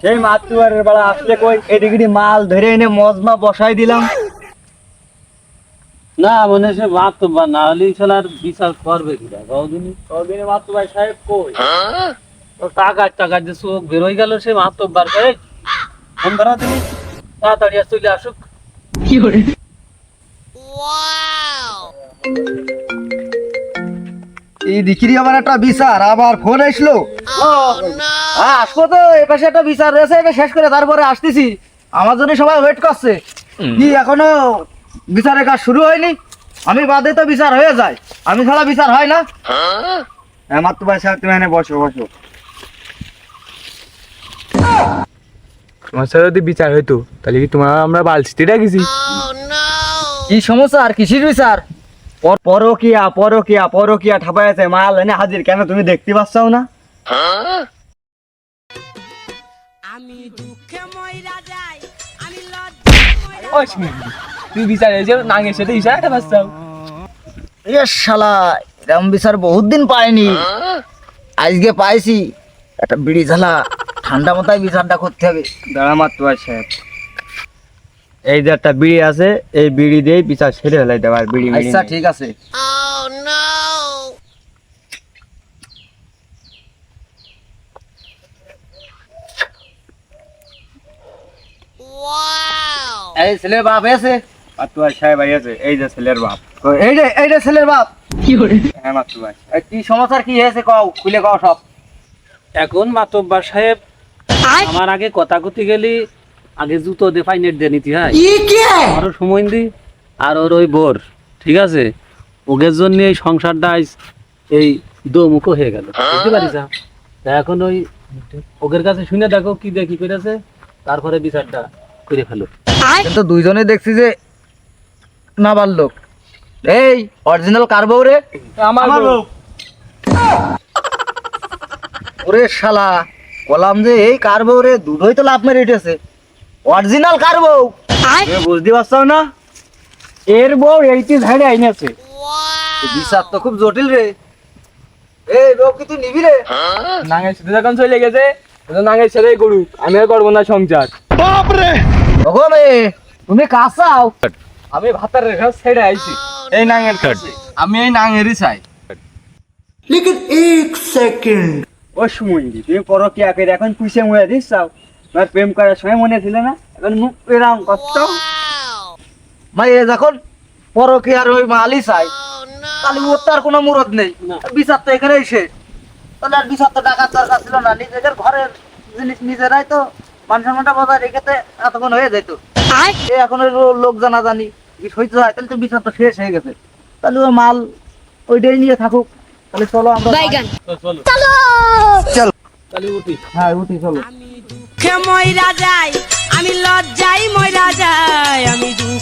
সেই মাতুয়ারের বেলা আসলে কই এদিকে মাল ধরে এনে মজমা বসাই দিলাম। না মনে সে মাতব্বার না হলে আর বিচার করবে কিনা কদিনে মাতুয়ার সাহেব কই? টাকা যে চোখ বেরোয় গেল সে মাতব্বার করে ফোন ধরা তুমি তাড়াতাড়ি চলে আসুক। এই দিকিরি আমার একটা বিচার আবার ফোন আসলো। আসবো তো এ পাশে একটা বিচার রয়েছে, এটা শেষ করে তারপরে আসতেছি। আমার জন্য সবাই ওয়েট করছে। কি এখনো বিচারের কাজ শুরু হয়নি? আমি বাদে তো বিচার হয়ে যায়, আমি ছাড়া বিচার হয় না। আমার তো ভাই সাহেব তুমি এখানে বসো বসো। তোমার সাথে যদি বিচার হইতো তাহলে কি তোমার আমরা বালছিতে ডাকিছি? কি সমস্যা আর কিসের বিচার? পরকিয়া পরকিয়া পরকিয়া ঠাপাই আছে, মাল এনে হাজির। কেন তুমি দেখতে পাচ্ছও না? আমি দুঃখে মইরা যাই, আমি লজ্জায় মইরা তুই বিচার হয়েছে নাঙের সাথে ইশারাটা পাচ্ছাও। এ শালা এরকম বিচার বহুত দিন পাইনি, আজকে পাইছি। একটা বিড়ি ঝালা ঠান্ডা মাথায় বিচারটা করতে হবে। দাঁড়া মাতুয়ার সাহেব, এই যে একটা বিড়ি আছে, এই বিড়ি দিয়ে বিচার সেরে ফেলাই দেওয়ার। বিড়ি আচ্ছা ঠিক আছে। Oh no! Wow! এই ছেলের বাপ আছে? মাতুয়ার সাহেব আছে, এই যে ছেলের বাপ। এই যে ছেলের বাপ। কি করে? হ্যাঁ মাতুয়ার। কি সমস্যা কি হয়েছে কও, খুলে কও সব। এখন মাতব্বার সাহেব আমার আগে কথা কতি গেলি আগে জুতো দিয়ে ফাইনেট দিয়ে নিতে হয়, আরো সময় দি। আর ওর ওই বোর ঠিক আছে, ওগের জন্য এই সংসারটা আজ এই দোমুখ হয়ে গেল, বুঝতে পারিস? তা এখন ওই ওগের কাছে শুনে দেখো কি দেখি করেছে, তারপরে বিচারটা করে ফেলো। কিন্তু দুইজনে দেখছি যে না বাড়লো। এই অরিজিনাল কার বউ রে? আমার বউ। ওরে শালা, বললাম যে এই কার বউ রে, দুটোই তো লাভ মেরে উঠেছে। অরিজিনাল কার বউ তুমি বুঝতে পারছো না? এর বউ এইটি ঝাড়ে আইনেছে। বিচার তো খুব জটিল রে। এই বউ কি তুই নিবি রে? নাঙের সাথে যখন চলে গেছে নাঙের সাথে করুক, আমি আর করবো না সংসার। ওগো মেয়ে, তুমি কাঁচাও? আমি ভাতার রেখা ছেড়ে আইছি এই নাঙের কাছে, আমি এই নাঙেরই চাই। ও সুমন্দি, তুমি পরকিয়া করে এখন পুষে মরে দিচ্ছাও। তোমার প্রেম করার সময় মনে ছিল না, এখন মুখ এরকম কষ্ট। ভাই এ যখন পরকিয়ার ওই মালই চাই, তাহলে ওর তো আর কোনো মুরদ নেই। বিচার তো এখানেই শেষ। তাহলে আর বিচার তো ডাকার দরকার ছিল না। নিজেদের ঘরের জিনিস নিজেরাই তো মান সম্মানটা বজায় রেখেতে এতক্ষণ হয়ে যেত। এখন ওই লোক জানা জানি সহ্য হয়, তাহলে তো বিচার তো শেষ হয়ে গেছে। তাহলে ও মাল ওইটাই নিয়ে থাকুক। তাহলে চলো আমরা চলো চলো। তাহলে উঠি। হ্যাঁ উঠি চলো। দুঃখে মইরা যাই, আমি লজ্জায় মইরা যাই, আমি দুঃখে